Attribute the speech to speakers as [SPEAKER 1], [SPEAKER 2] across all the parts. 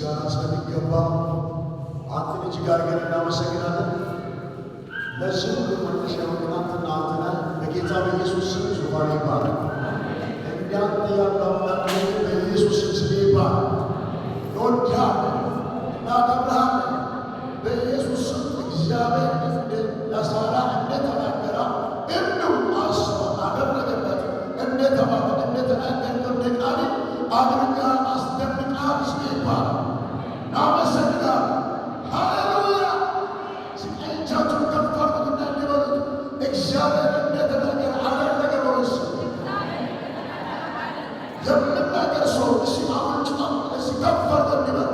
[SPEAKER 1] ምስጋና ስለሚገባ አንተን እጅግ አድርገን እናመሰግናለን። ለዚህ ሁሉ መነሻ የሆንክን አንተ ነህ። በጌታ በኢየሱስ ስም ዙፋን ይባረክ። እንዳንተ ያለ አምላክ በኢየሱስ ስም ይባረክ። እንወድሃለን፣ እናከብርሃለን። በኢየሱስ ስም እግዚአብሔር ለሳራ እንደተናገረ እንዲሁ አደረገበት። እንደተናገርከው እንደ ቃል አድርጋ አስደንቃት ይባላል። እናመሰግናለን። ሃሌሉያ። እጃችሁን ከፍ አድርጉና እንዲበሉት እግዚአብሔር እንደተናገረ አደረገ በሉት። የምናገር ሰው እሺ አሁን እሺ ከፍ አድርገው እንዲበሉ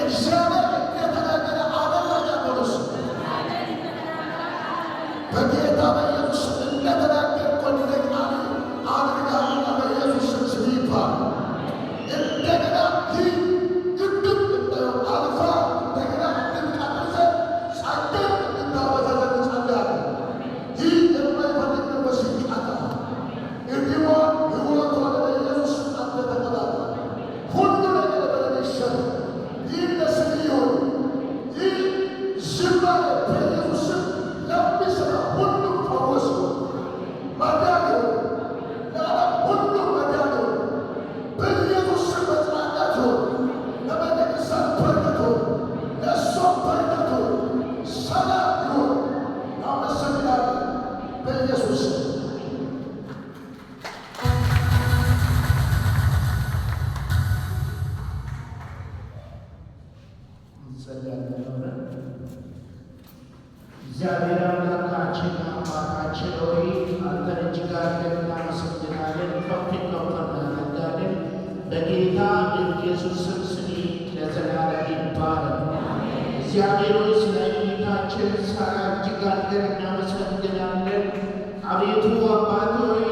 [SPEAKER 1] እግዚአብሔር እንደተናገረ አደረገ በሉት። በጌታ በኢየሱስ እንደተናገርከው እንደ ቃል አድርጋ በኢየሱስ ስም ይባላል። እንደገና ይህ ግድብ አልፋ እንደገና እንድንቀጥሰ ጸደቅ እንድታበዛዘን ጸልያለሁ። ይህ የማይፈልግ መንፈስ ይቃጣ እንዲሆን ሕይወት ወደ ኢየሱስ አንተ ተቀጣጣ። ሁሉ ነገር በደም ይሸር። ይህ ለስም ይሁን። ይህ ዝማሬ በኢየሱስ ስም ለሚሰራ ሁሉ ፈውስ መዳን ይሁን። ለዓለም ሁሉ መዳን ይሁን። በኢየሱስ ስም መጽናናት ይሁን። ለቤተክርስቲያን በረከት ይሁን። ለእሷም በረከት ይሁን። ሰላም ይሁን። እናመሰግናለን በኢየሱስ ስም። እንጸልያለን። እግዚአብሔር አምላካችን አባታችን ሆይ አንተን እጅግ አድርገን እናመሰግናለን፣ ከፍ እናደርጋለን። በጌታ በኢየሱስ ስም ስምህ ለዘላለም ይባረክ። እግዚአብሔር ሆይ ስለ እመቤታችን ሳራ እጅግ አድርገን እናመሰግናለን። አቤቱ አባት ሆይ